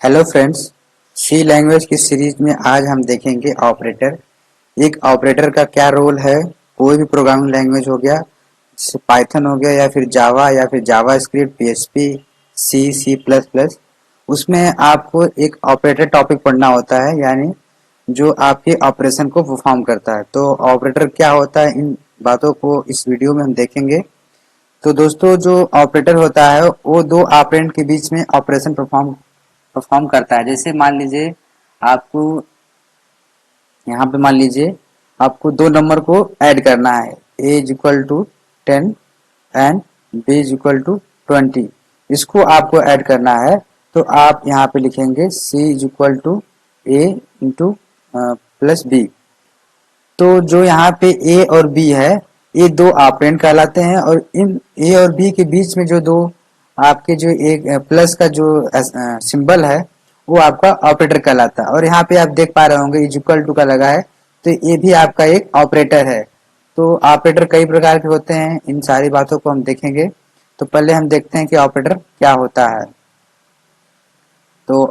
Hello friends, सी language की series में आज हम देखेंगे ऑपरेटर। एक ऑपरेटर का क्या रोल है। कोई भी प्रोग्रामिंग लैंग्वेज हो गया, जैसे पाइथन हो गया या फिर JavaScript, PHP, C plus plus, उसमें आपको एक ऑपरेटर टॉपिक पढ़ना होता है, यानी जो आपके ऑपरेशन को परफॉर्म करता है। तो ऑपरेटर क्या होता है, इन बातों को इस वीडियो में हम देखेंगे। तो दोस्तों, जो ऑपरेटर होता है वो दो ऑपरेंड के बीच में ऑपरेशन परफॉर्म करता है। जैसे मान लीजिए आपको यहाँ पे मान लीजिए आपको दो नंबर को ऐड करना है, a is equal to 10 and b is equal to 20। इसको आपको ऐड करना है, तो आप यहाँ पे लिखेंगे c is equal to a into plus B. तो जो यहाँ पे ए और बी है, ये दो ऑपरेंड कहलाते हैं, और इन ए और बी के बीच में जो दो आपके जो एक प्लस का जो सिंबल है, वो आपका ऑपरेटर कहलाता है। और यहाँ पे आप देख पा रहे होंगे इज इक्वल टू का लगा है, तो ये भी आपका एक ऑपरेटर है। तो ऑपरेटर कई प्रकार के होते हैं, इन सारी बातों को हम देखेंगे। तो पहले हम देखते हैं कि ऑपरेटर क्या होता है। तो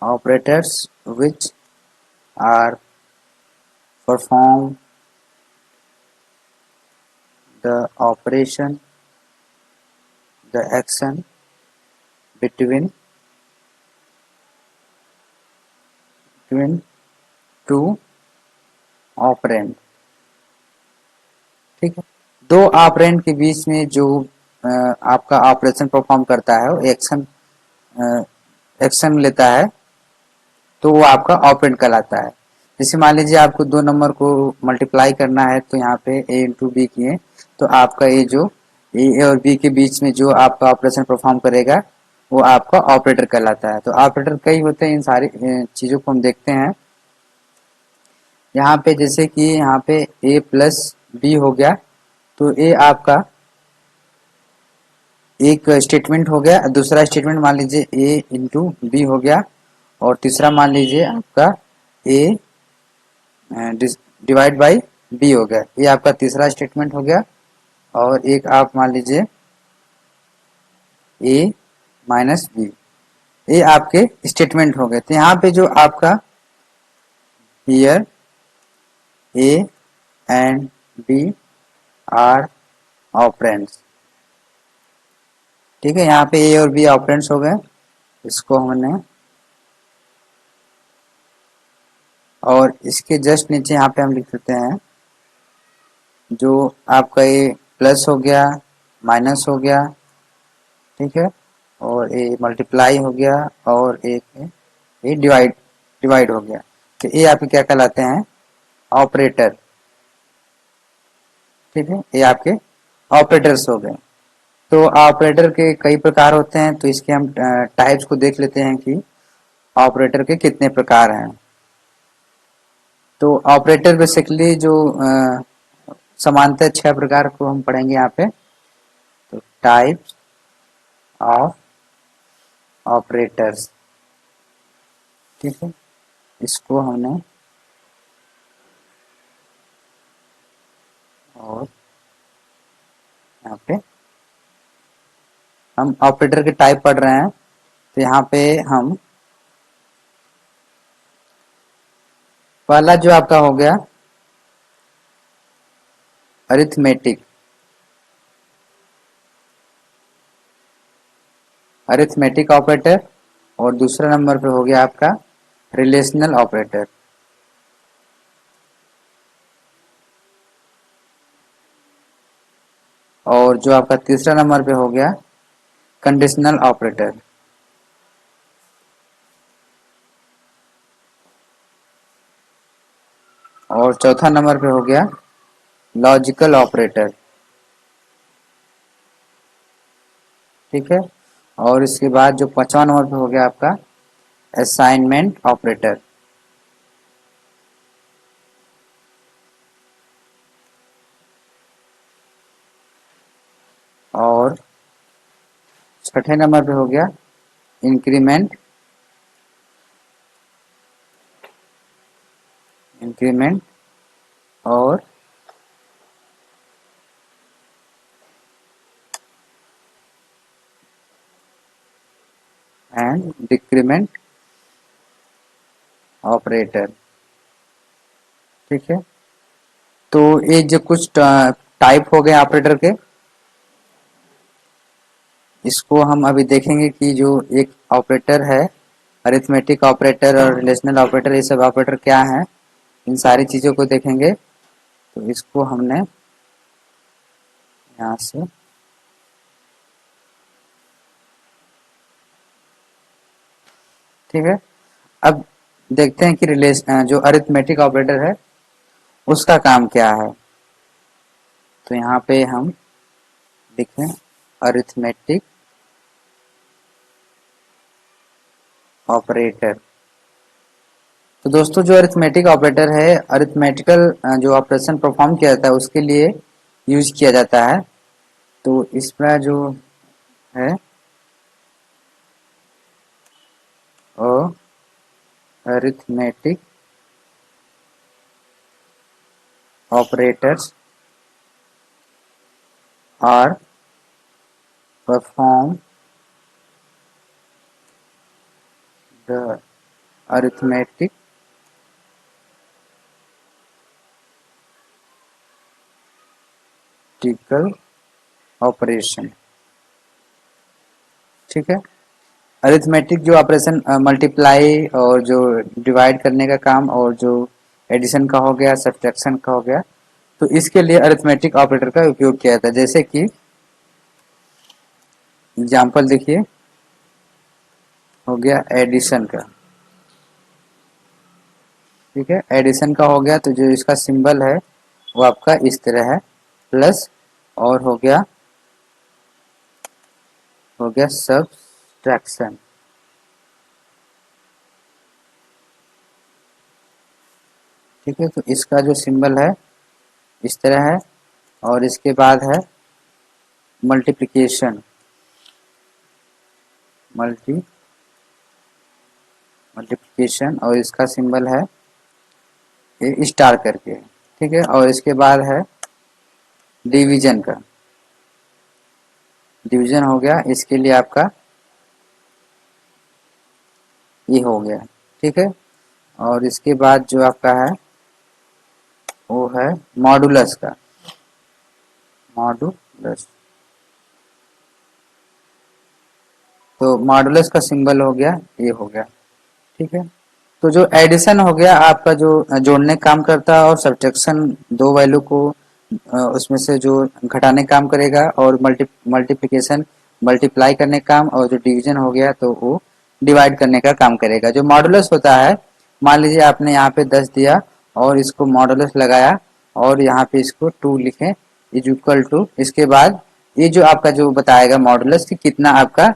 operators which are perform the operation, the action between two operand. ठीक है, दो ऑपरेंड के बीच में जो आपका ऑपरेशन परफॉर्म करता है, वो एक्शन लेता है, तो वो आपका ऑपरेंड कहलाता है। जैसे मान लीजिए आपको दो नंबर को मल्टीप्लाई करना है, तो यहाँ पे ए इंटू बी किए, तो आपका ये जो ए और बी के बीच में जो आपका ऑपरेशन परफॉर्म करेगा, वो आपका ऑपरेटर कहलाता है। तो ऑपरेटर कई होते हैं, इन सारी चीजों को हम देखते हैं। यहाँ पे जैसे कि यहाँ पे ए प्लस बी हो गया, तो ये आपका एक स्टेटमेंट हो गया। दूसरा स्टेटमेंट मान लीजिए ए इंटू बी हो गया, और तीसरा मान लीजिए आपका ए डिवाइड बाई बी हो गया। ये आपका तीसरा स्टेटमेंट हो गया। और एक आप मान लीजिए ए माइनस बी, ये आपके स्टेटमेंट हो गए। तो यहाँ पे जो आपका here A and B are operands. ठीक है, यहाँ पे ए और बी ऑपरेंड्स हो गए। इसको हमने, और इसके जस्ट नीचे यहाँ पे हम लिख देते हैं जो आपका ये प्लस हो गया, माइनस हो गया, ठीक है, और ये मल्टीप्लाई हो गया, और एक ये डिवाइड हो गया। तो ये आपके क्या कहलाते हैं, ऑपरेटर। ठीक है, ये आपके ऑपरेटर्स हो गए। तो ऑपरेटर के कई प्रकार होते हैं, तो इसके हम टाइप्स को देख लेते हैं कि ऑपरेटर के कितने प्रकार हैं। तो ऑपरेटर बेसिकली जो समानतः छह प्रकार को हम पढ़ेंगे यहाँ पे। तो टाइप्स ऑफ ऑपरेटर्स, ठीक है, इसको हमने, और यहाँ पे हम ऑपरेटर के टाइप पढ़ रहे हैं। तो यहाँ पे हम पहला जो आपका हो गया अरिथमेटिक, अरिथमेटिक ऑपरेटर। और दूसरा नंबर पे हो गया आपका रिलेशनल ऑपरेटर। और जो आपका तीसरा नंबर पे हो गया कंडीशनल ऑपरेटर। और चौथा नंबर पे हो गया लॉजिकल ऑपरेटर। ठीक है, और इसके बाद जो पांचवा नंबर पे हो गया आपका असाइनमेंट ऑपरेटर। और छठे नंबर पे हो गया इंक्रीमेंट इंक्रीमेंट और एंड डिक्रीमेंट ऑपरेटर। ठीक है, तो ये जो कुछ टाइप हो गए ऑपरेटर के, इसको हम अभी देखेंगे कि जो एक ऑपरेटर है, अरिथमेटिक ऑपरेटर और रिलेशनल ऑपरेटर, ये सब ऑपरेटर क्या है, इन सारी चीज़ों को देखेंगे। तो इसको हमने यहाँ से ठीक है। अब देखते हैं कि रिलेशन जो अरिथमेटिक ऑपरेटर है उसका काम क्या है। तो यहाँ पे हम लिखें अरिथमेटिक ऑपरेटर। तो दोस्तों जो अरिथमेटिक ऑपरेटर है, अरिथमेटिकल जो ऑपरेशन परफॉर्म किया जाता है उसके लिए यूज किया जाता है। तो इसमें जो है arithmetic operators are perform the arithmetical operation. ठीक है, अरिथमेटिक जो ऑपरेशन मल्टीप्लाई और जो डिवाइड करने का काम और जो एडिशन का हो गया, सब्ट्रैक्शन का हो गया, तो इसके लिए अरिथमेटिक ऑपरेटर का उपयोग किया जाता है। जैसे कि एग्जांपल देखिए, हो गया एडिशन का। ठीक है, एडिशन का हो गया तो जो इसका सिंबल है वो आपका इस तरह है, प्लस, और हो गया सब्ट्रैक्शन। ठीक है, तो इसका जो सिंबल है इस तरह है, और इसके बाद है मल्टीप्लिकेशन, मल्टी मल्टीप्लिकेशन, और इसका सिंबल है ये स्टार करके। ठीक है, और इसके बाद है डिवीजन का, डिवीजन हो गया, इसके लिए आपका ये हो गया। ठीक है, और इसके बाद जो आपका है वो है मॉडुलस का, मॉडुलस। तो मॉडुलस का सिंबल हो गया, ये हो गया। ठीक है, तो जो एडिशन हो गया आपका, जो जोड़ने का काम करता है, और सब्ट्रैक्शन दो वैल्यू को उसमें से जो घटाने का काम करेगा, और मल्टीप्लिकेशन मल्टीप्लाई करने का काम, और जो डिवीजन हो गया तो वो डिवाइड करने का काम करेगा। जो मॉडुलस होता है, मान लीजिए आपने यहाँ पे 10 दिया और इसको मॉडुलस लगाया, और यहाँ पे इसको 2 लिखें इज इक्वल टू, इसके बाद ये जो आपका जो बताएगा मॉडुलस कि कितना आपका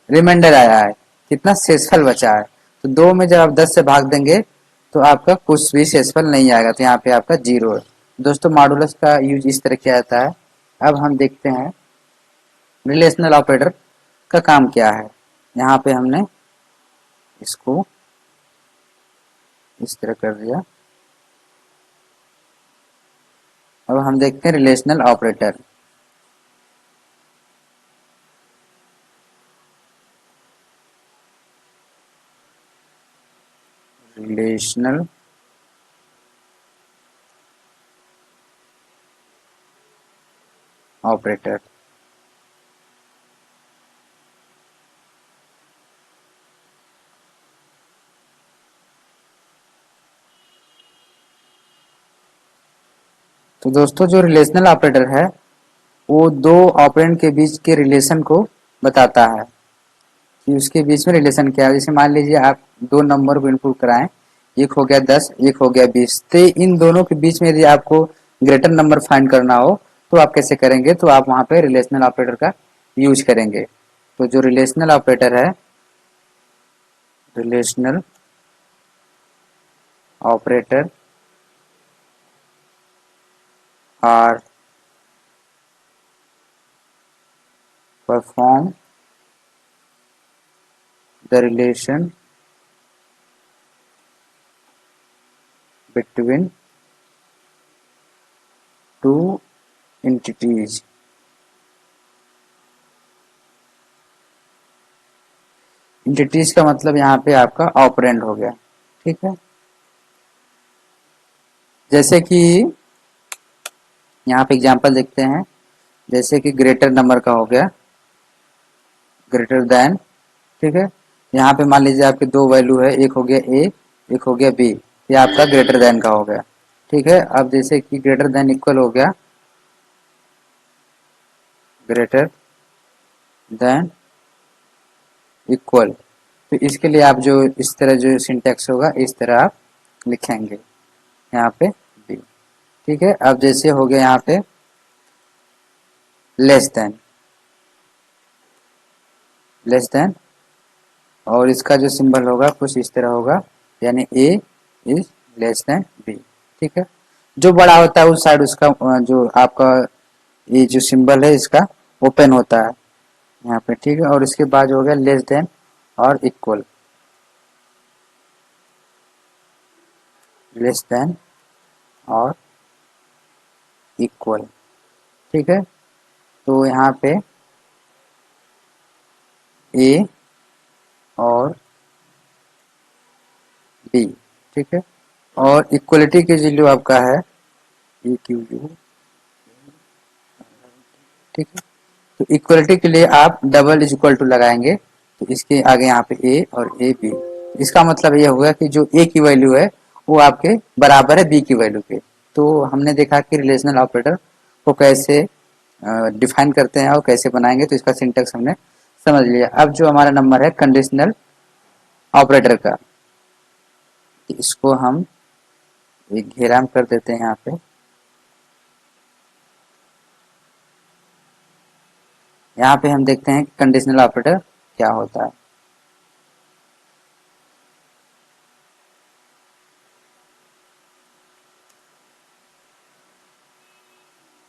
रिमाइंडर आया है, कितना शेषफल बचा है। तो 2 में जब आप 10 से भाग देंगे तो आपका कुछ भी शेषफल नहीं आएगा, तो यहाँ पे आपका 0 है। दोस्तों मॉडुलस का यूज इस तरह किया जाता है। अब हम देखते हैं रिलेशनल ऑपरेटर का काम क्या है। यहाँ पे हमने इसको इस तरह कर दिया। अब हम देखते हैं रिलेशनल ऑपरेटर। रिलेशनल ऑपरेटर, तो दोस्तों जो रिलेशनल ऑपरेटर है वो दो ऑपरेंड के बीच के रिलेशन को बताता है कि उसके बीच में रिलेशन क्या है। जैसे मान लीजिए आप दो नंबर को इनपुट कराएं, एक हो गया 10, एक हो गया 20, तो इन दोनों के बीच में यदि आपको ग्रेटर नंबर फाइंड करना हो तो आप कैसे करेंगे, तो आप वहां पे रिलेशनल ऑपरेटर का यूज करेंगे। तो जो रिलेशनल ऑपरेटर है, relational operator are perform the relation between two entities entities का मतलब यहाँ पे आपका ऑपरेंड हो गया। ठीक है, जैसे कि यहाँ पे एग्जांपल देखते हैं, जैसे कि ग्रेटर नंबर का हो गया, ग्रेटर देन। ठीक है, यहाँ पे मान लीजिए आपके दो वैल्यू है, एक हो गया ए, एक हो गया बी, ये आपका ग्रेटर देन का हो गया। ठीक है, अब जैसे कि ग्रेटर देन इक्वल हो गया, ग्रेटर देन इक्वल, तो इसके लिए आप जो इस तरह जो सिंटेक्स होगा इस तरह आप लिखेंगे यहाँ पे बी। ठीक है, अब जैसे हो गया यहाँ पे लेस देन, और इसका जो सिंबल होगा कुछ इस तरह होगा, यानी ए इज लेस देन बी। ठीक है, जो बड़ा होता है उस साइड उसका जो आपका ये जो सिंबल है इसका ओपन होता है यहाँ पे। ठीक है, और इसके बाद हो गया लेस देन और इक्वल, लेस देन और इक्वल। ठीक है, तो यहाँ पे ए और बी। ठीक है, और इक्वलिटी की वैल्यू आपका है ई क्यू यू। ठीक है, तो इक्वलिटी के लिए आप डबल इज इक्वल टू लगाएंगे, तो इसके आगे यहाँ पे ए और ए बी, इसका मतलब ये होगा कि जो ए की वैल्यू है वो आपके बराबर है बी की वैल्यू के। तो हमने देखा कि रिलेशनल ऑपरेटर को कैसे डिफाइन करते हैं और कैसे बनाएंगे, तो इसका सिंटेक्स हमने समझ लिया। अब जो हमारा नंबर है कंडीशनल ऑपरेटर का, इसको हम एक घेरा में कर देते हैं यहाँ पे। यहाँ पे हम देखते हैं कि कंडीशनल ऑपरेटर क्या होता है।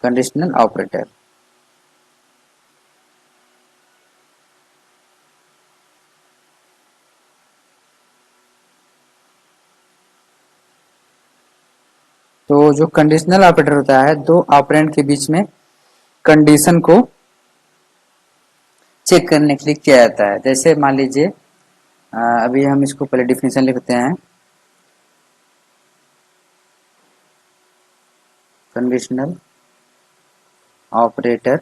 कंडीशनल ऑपरेटर, तो जो कंडीशनल ऑपरेटर होता है दो ऑपरेंड के बीच में कंडीशन को चेक करने के लिए किया जाता है। जैसे मान लीजिए अभी हम इसको पहले डिफिनेशन लिखते हैं। Conditional operator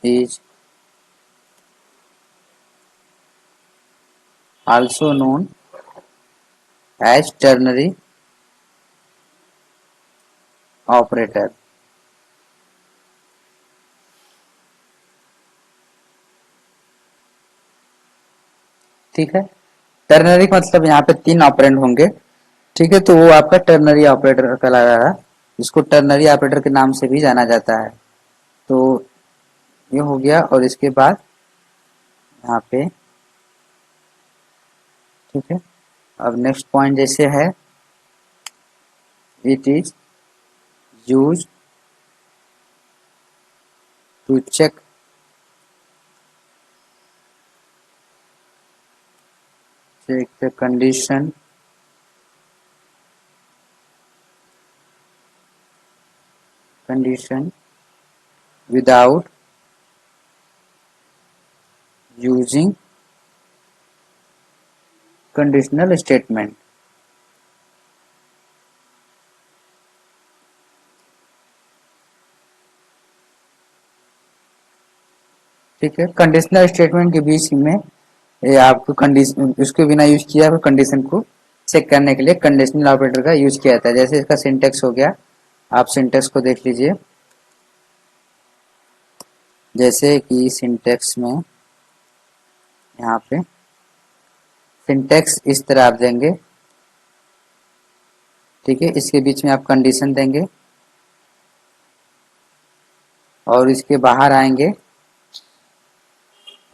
is also known as ternary operator। ठीक है, टर्नरी का मतलब यहाँ पे तीन ऑपरेंड होंगे। ठीक है, तो वो आपका टर्नरी ऑपरेटर कहलाएगा, इसको टर्नरी ऑपरेटर के नाम से भी जाना जाता है। तो ये हो गया, और इसके बाद यहाँ पे ठीक है, अब नेक्स्ट पॉइंट जैसे है, it is use to check the condition without using conditional statement। ठीक है, कंडीशनल स्टेटमेंट के बीच में ये आपको कंडीशन उसके बिना यूज किया हुआ कंडीशन को चेक करने के लिए कंडीशनल ऑपरेटर का यूज किया जाता है। जैसे इसका सिंटेक्स हो गया, आप सिंटेक्स को देख लीजिए। जैसे कि सिंटेक्स में यहाँ पे सिंटेक्स इस तरह आप देंगे। ठीक है, इसके बीच में आप कंडीशन देंगे और इसके बाहर आएंगे,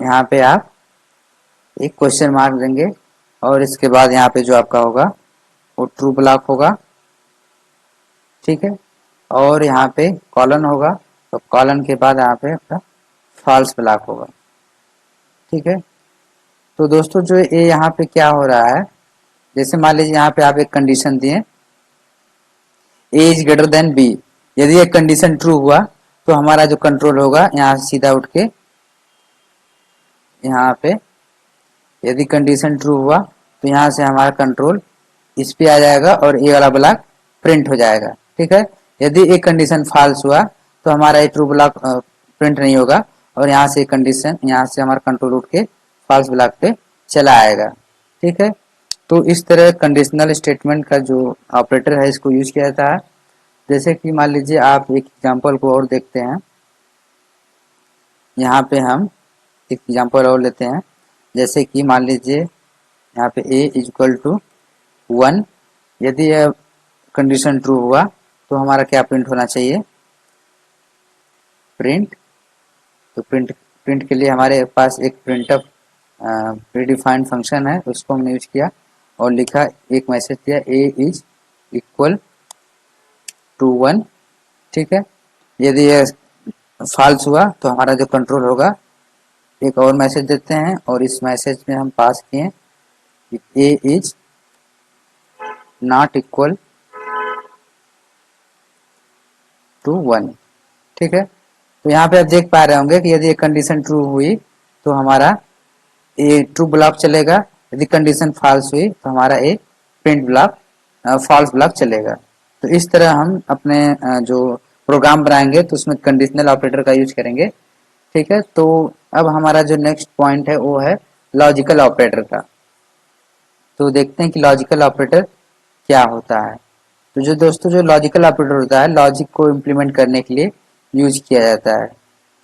यहाँ पे आप एक क्वेश्चन मार्क देंगे और इसके बाद यहाँ पे जो आपका होगा वो ट्रू ब्लॉक होगा। ठीक है, और यहाँ पे कॉलन होगा, तो कॉलन के बाद यहाँ पे आपका फॉल्स ब्लॉक होगा। ठीक है, तो दोस्तों जो ये यहाँ पे क्या हो रहा है, जैसे मान लीजिए यहाँ पे आप एक कंडीशन दिए ए इज ग्रेटर देन बी, यदि ये कंडीशन ट्रू हुआ तो हमारा जो कंट्रोल होगा यहाँ सीधा उठ के यहाँ पे यदि कंडीशन ट्रू हुआ तो यहाँ से हमारा कंट्रोल इस पे आ जाएगा और ये वाला ब्लॉक प्रिंट हो जाएगा। ठीक है, यदि एक कंडीशन फॉल्स हुआ तो हमारा ये ट्रू ब्लॉक प्रिंट नहीं होगा और यहाँ से कंडीशन, यहाँ से हमारा कंट्रोल उठ के फॉल्स ब्लॉक पे चला आएगा। ठीक है, तो इस तरह कंडीशनल स्टेटमेंट का जो ऑपरेटर है इसको यूज किया जाता है। जैसे कि मान लीजिए आप एक एग्जांपल को और देखते हैं, यहाँ पे हम एक एग्जांपल और लेते हैं। जैसे कि मान लीजिए यहाँ पे a इज इक्वल टू 1, यदि यह कंडीशन ट्रू हुआ तो हमारा क्या प्रिंट होना चाहिए, प्रिंट। तो प्रिंट के लिए हमारे पास एक प्रिंटफ प्रीडिफाइंड फंक्शन है, उसको हमने यूज किया और लिखा, एक मैसेज दिया a इज इक्वल टू 1। ठीक है, यदि यह फॉल्स हुआ तो हमारा जो कंट्रोल होगा, एक और मैसेज देते हैं और इस मैसेज में हम पास किए a is not equal to 1। ठीक है, तो यहाँ पे आप देख पा रहे होंगे कि यदि एक कंडीशन ट्रू हुई तो हमारा ए ट्रू ब्लॉक चलेगा, यदि कंडीशन फॉल्स हुई तो हमारा ए प्रिंट ब्लॉक फॉल्स ब्लॉक चलेगा। तो इस तरह हम अपने जो प्रोग्राम बनाएंगे तो उसमें कंडीशनल ऑपरेटर का यूज करेंगे। ठीक है, तो अब हमारा जो नेक्स्ट पॉइंट है वो है लॉजिकल ऑपरेटर का। तो देखते हैं कि लॉजिकल ऑपरेटर क्या होता है। तो जो दोस्तों जो लॉजिकल ऑपरेटर होता है, लॉजिक को इम्प्लीमेंट करने के लिए यूज किया जाता है।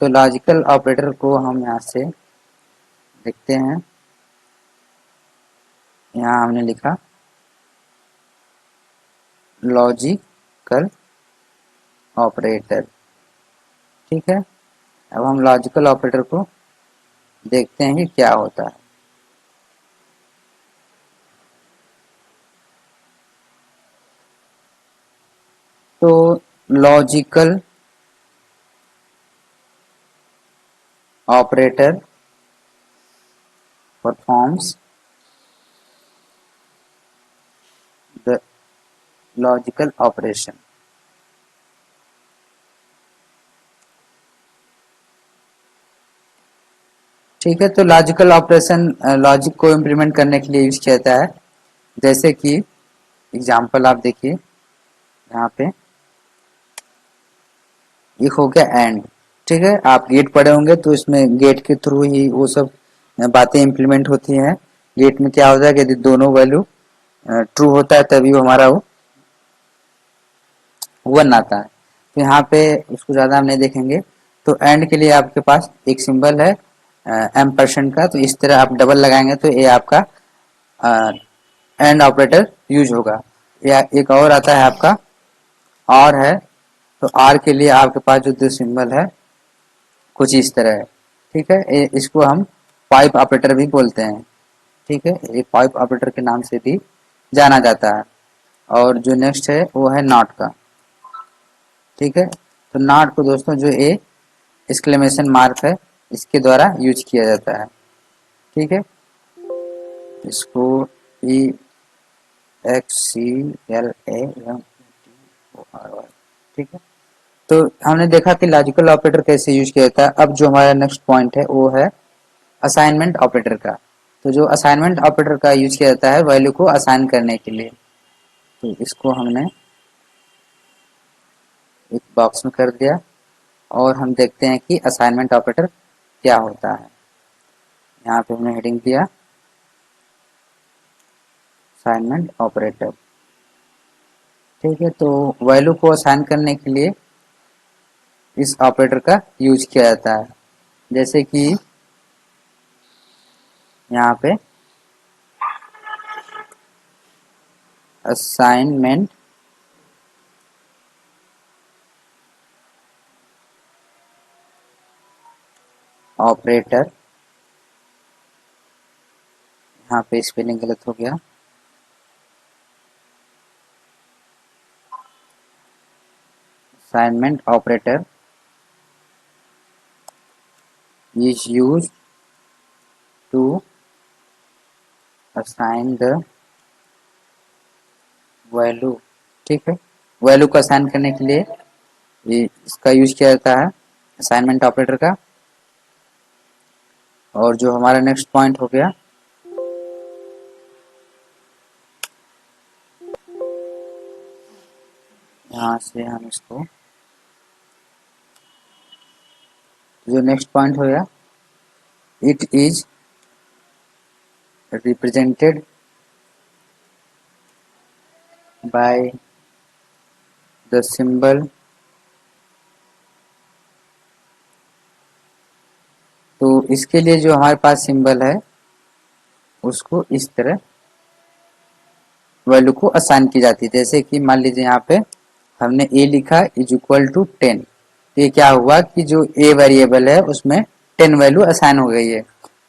तो लॉजिकल ऑपरेटर को हम यहाँ से देखते हैं, यहाँ हमने लिखा लॉजिकल ऑपरेटर। ठीक है, अब हम लॉजिकल ऑपरेटर को देखते हैं कि क्या होता है। तो logical operator performs the logical operation. ठीक है, तो लॉजिकल ऑपरेशन लॉजिक को इम्प्लीमेंट करने के लिए यूज किया जाता है। जैसे कि एग्जांपल आप देखिए, यहाँ पे एक हो गया एंड। ठीक है, आप गेट पढ़े होंगे तो इसमें गेट के थ्रू ही वो सब बातें इम्प्लीमेंट होती हैं। गेट में क्या होता है कि यदि दोनों वैल्यू ट्रू होता है तभी वो हमारा वो 1 आता है। तो यहाँ पे उसको ज़्यादा हम नहीं देखेंगे। तो एंड के लिए आपके पास एक सिंबल है एम% का, तो इस तरह आप डबल लगाएंगे तो ये आपका एंड ऑपरेटर यूज होगा। या एक और आता है आपका और है, तो आर के लिए आपके पास जो दो सिंबल है कुछ इस तरह है। ठीक है, इसको हम पाइप ऑपरेटर भी बोलते हैं। ठीक है, ये पाइप ऑपरेटर के नाम से भी जाना जाता है। और जो नेक्स्ट है वो है नॉट का। ठीक है, तो नॉट को दोस्तों जो ए एक्सक्लेमेशन मार्क है इसके द्वारा यूज किया जाता है। ठीक है, इसको EXCLAMETORY। ठीक है, तो हमने देखा कि लॉजिकल ऑपरेटर कैसे यूज किया जाता है। अब जो हमारा नेक्स्ट पॉइंट है वो है असाइनमेंट ऑपरेटर का। तो जो असाइनमेंट ऑपरेटर का यूज किया जाता है वैल्यू को असाइन करने के लिए, तो इसको हमने एक बॉक्स में कर दिया और हम देखते हैं कि असाइनमेंट ऑपरेटर क्या होता है। यहाँ पे हमने हेडिंग दिया असाइनमेंट ऑपरेटर। ठीक है, तो वैल्यू को असाइन करने के लिए इस ऑपरेटर का यूज किया जाता है। जैसे कि यहाँ पे असाइनमेंट ऑपरेटर, यहाँ पे स्पेलिंग गलत हो गया, assignment operator is used to assign the value। ठीक है, वैल्यू को असाइन करने के लिए ये इसका यूज किया जाता है असाइनमेंट ऑपरेटर का। और जो हमारा नेक्स्ट पॉइंट हो गया, यहाँ से हम इसको, जो नेक्स्ट पॉइंट हो गया, it is represented by the symbol. तो इसके लिए जो हमारे पास सिंबल है उसको इस तरह वैल्यू को असाइन की जाती है। जैसे कि मान लीजिए यहाँ पे हमने a लिखा इज इक्वल टू 10, ये क्या हुआ कि जो a वेरिएबल है उसमें 10 वैल्यू असाइन हो गई है।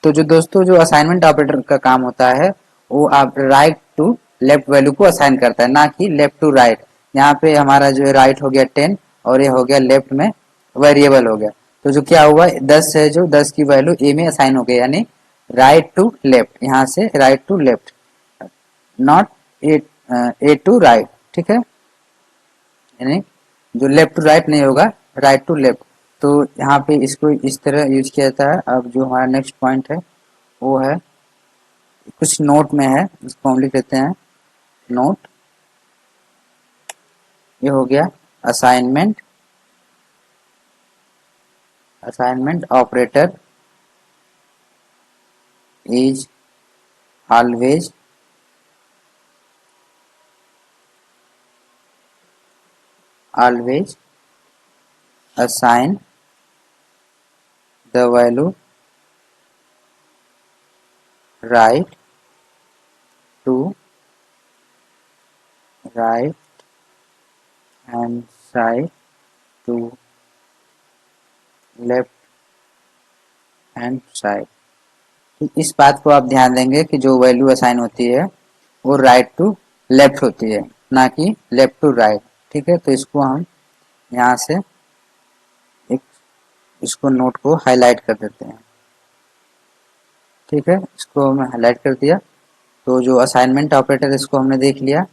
तो जो दोस्तों जो असाइनमेंट ऑपरेटर का काम होता है वो आप राइट टू लेफ्ट वैल्यू को असाइन करता है, ना कि लेफ्ट टू राइट। यहाँ पे हमारा जो राइट हो गया 10 और ये हो गया लेफ्ट में वेरिएबल हो गया। तो जो क्या हुआ 10 है, जो 10 की वैल्यू a में असाइन हो गई, यानी राइट टू लेफ्ट, यहाँ से right to left, not A A to right. ठीक है, यानी जो लेफ्ट टू राइट नहीं होगा, राइट टू लेफ्ट। तो यहाँ पे इसको इस तरह यूज किया जाता है। अब जो हमारा नेक्स्ट पॉइंट है वो है, कुछ नोट में है, इसको हम लिख लेते हैं नोट। ये हो गया assignment, assignment operator is always always assign the value right to right hand side to left hand side। तो इस बात को आप ध्यान देंगे कि जो वैल्यू असाइन होती है वो राइट टू लेफ्ट होती है, ना कि लेफ्ट टू राइट। ठीक है, तो इसको हम यहाँ से एक, इसको नोट को हाईलाइट कर देते हैं। ठीक है, इसको मैं हाईलाइट कर दिया। तो जो असाइनमेंट ऑपरेटर इसको हमने देख लिया।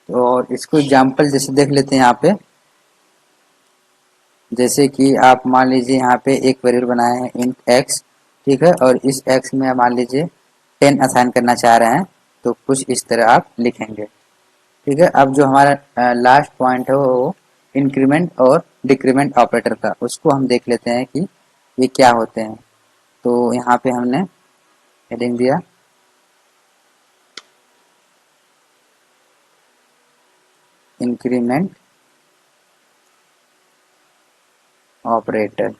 तो और इसको एग्जांपल जैसे देख लेते हैं यहाँ पे। जैसे कि आप मान लीजिए यहाँ पे एक वेरिएबल बनाए हैं इंट x, ठीक है, और इस x में मान लीजिए 10 असाइन करना चाह रहे हैं, तो कुछ इस तरह आप लिखेंगे। ठीक है, अब जो हमारा लास्ट पॉइंट है वो इंक्रीमेंट और डिक्रीमेंट ऑपरेटर का, उसको हम देख लेते हैं कि ये क्या होते हैं। तो यहाँ पे हमने हेडिंग दिया इंक्रीमेंट ऑपरेटर।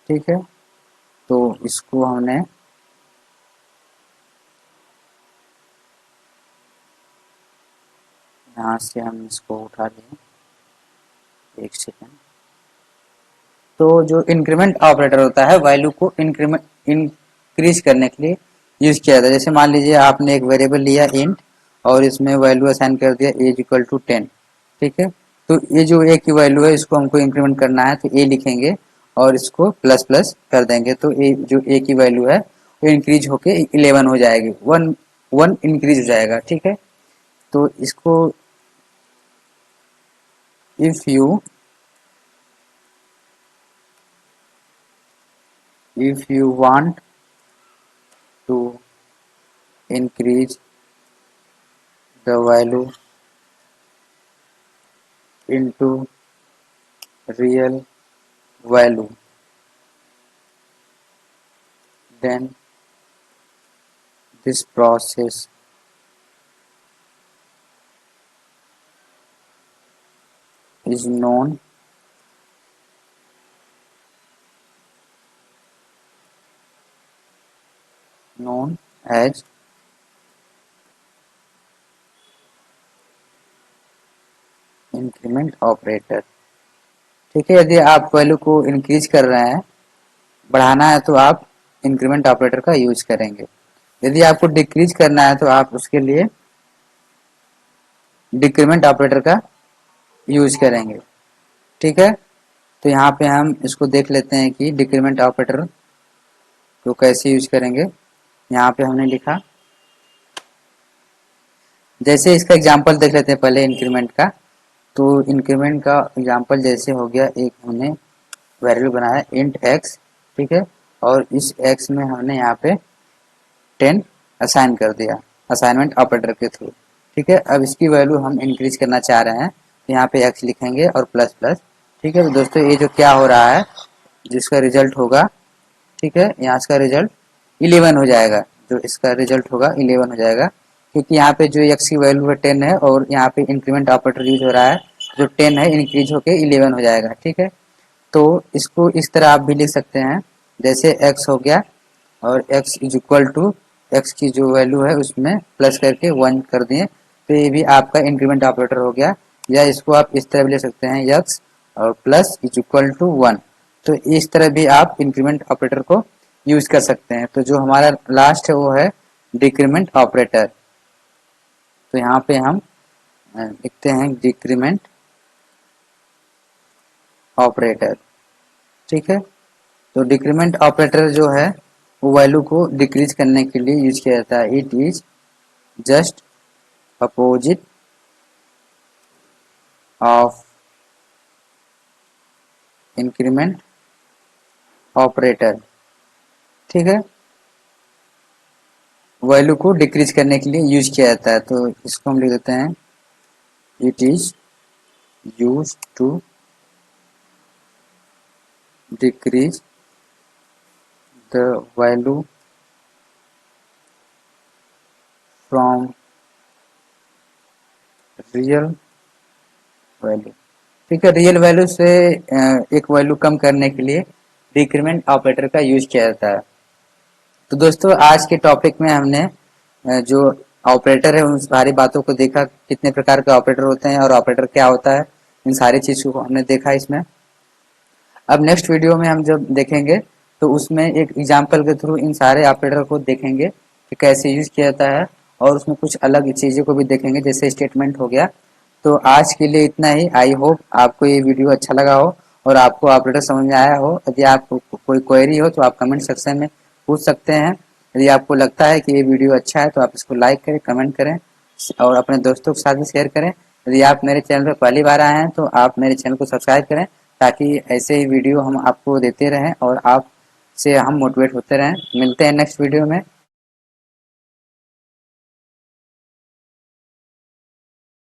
ठीक है, तो इसको हमने यहाँ से हम इसको उठा लें, एक सेकेंड। तो जो इंक्रीमेंट ऑपरेटर होता है वैल्यू को इंक्रीज करने के लिए यूज किया जाता है। जैसे मान लीजिए आपने एक वेरिएबल लिया इंट और इसमें वैल्यू असाइन कर दिया एज इक्वल टू 10। ठीक है, तो ये जो ए की वैल्यू है इसको हमको इंक्रीमेंट करना है, तो ए लिखेंगे और इसको प्लस प्लस कर देंगे, तो ए जो ए की वैल्यू है वो इंक्रीज होके 11 हो जाएगी, वन वन इंक्रीज हो जाएगा। ठीक है, तो इसको if you want to increase the value into real value, then this process is known as increment operator. ठीक है, यदि आप वैल्यू को इंक्रीज कर रहे हैं, बढ़ाना है, तो आप इंक्रीमेंट ऑपरेटर का यूज करेंगे। यदि आपको डिक्रीज करना है तो आप उसके लिए डिक्रीमेंट ऑपरेटर का यूज करेंगे। ठीक है, तो यहाँ पे हम इसको देख लेते हैं कि डिक्रीमेंट ऑपरेटर को कैसे यूज करेंगे। यहाँ पे हमने लिखा, जैसे इसका एग्जांपल देख लेते हैं पहले इंक्रीमेंट का। तो इंक्रीमेंट का एग्जांपल जैसे हो गया, एक हमने वेरिएबल बनाया इंट x, ठीक है, और इस x में हमने यहाँ पे 10 असाइन कर दिया असाइनमेंट ऑपरेटर के थ्रू, ठीक है। अब इसकी वैल्यू हम इंक्रीज करना चाह रहे हैं, तो यहाँ पे x लिखेंगे और प्लस प्लस, ठीक है। तो दोस्तों ये जो क्या हो रहा है, जिसका रिजल्ट होगा, ठीक है, यहाँ इसका रिजल्ट 11 हो जाएगा, जो इसका रिजल्ट होगा 11 हो जाएगा, क्योंकि यहाँ पे जो x की वैल्यू है 10 है और यहाँ पे इंक्रीमेंट ऑपरेटर यूज हो रहा है, जो 10 है इंक्रीज होके 11 हो जाएगा, ठीक है। तो इसको इस तरह आप भी लिख सकते हैं, जैसे x हो गया और x is equal to x की जो वैल्यू है उसमें प्लस करके 1 कर दिए, तो ये भी आपका इंक्रीमेंट ऑपरेटर हो गया। या इसको आप इस तरह भी ले सकते हैं, x और प्लस इज इक्वल टू 1, तो इस तरह भी आप इंक्रीमेंट ऑपरेटर को यूज कर सकते हैं। तो जो हमारा लास्ट है वो है डिक्रीमेंट ऑपरेटर। तो यहाँ पे हम लिखते हैं डिक्रीमेंट ऑपरेटर, ठीक है। तो डिक्रीमेंट ऑपरेटर जो है वो वैल्यू को डिक्रीज करने के लिए यूज किया जाता है। It is just opposite of increment operator, ठीक है, वैल्यू को डिक्रीज करने के लिए यूज किया जाता है। तो इसको हम लिख देते हैं, it is use to decrease the value from real value, ठीक है। रियल वैल्यू से एक वैल्यू कम करने के लिए डिक्रीमेंट ऑपरेटर का यूज किया जाता है। तो दोस्तों आज के टॉपिक में हमने जो ऑपरेटर है उन सारी बातों को देखा, कितने प्रकार के ऑपरेटर होते हैं और ऑपरेटर क्या होता है, इन सारी चीजों को हमने देखा इसमें। अब नेक्स्ट वीडियो में हम जब देखेंगे तो उसमें एक एग्जाम्पल के थ्रू इन सारे ऑपरेटर को देखेंगे कि कैसे यूज किया जाता है, और उसमें कुछ अलग चीज़ों को भी देखेंगे जैसे स्टेटमेंट हो गया। तो आज के लिए इतना ही। आई होप आपको ये वीडियो अच्छा लगा हो और आपको ऑपरेटर समझ में आया हो। यदि आपको कोई क्वेरी हो तो आप कमेंट सेक्शन में पूछ सकते हैं। यदि आपको लगता है कि ये वीडियो अच्छा है तो आप इसको लाइक करें, कमेंट करें और अपने दोस्तों के साथ भी शेयर करें। यदि आप मेरे चैनल पर पहली बार आए हैं तो आप मेरे चैनल को सब्सक्राइब करें, ताकि ऐसे ही वीडियो हम आपको देते रहें और आप से हम मोटिवेट होते रहें। मिलते हैं नेक्स्ट वीडियो में।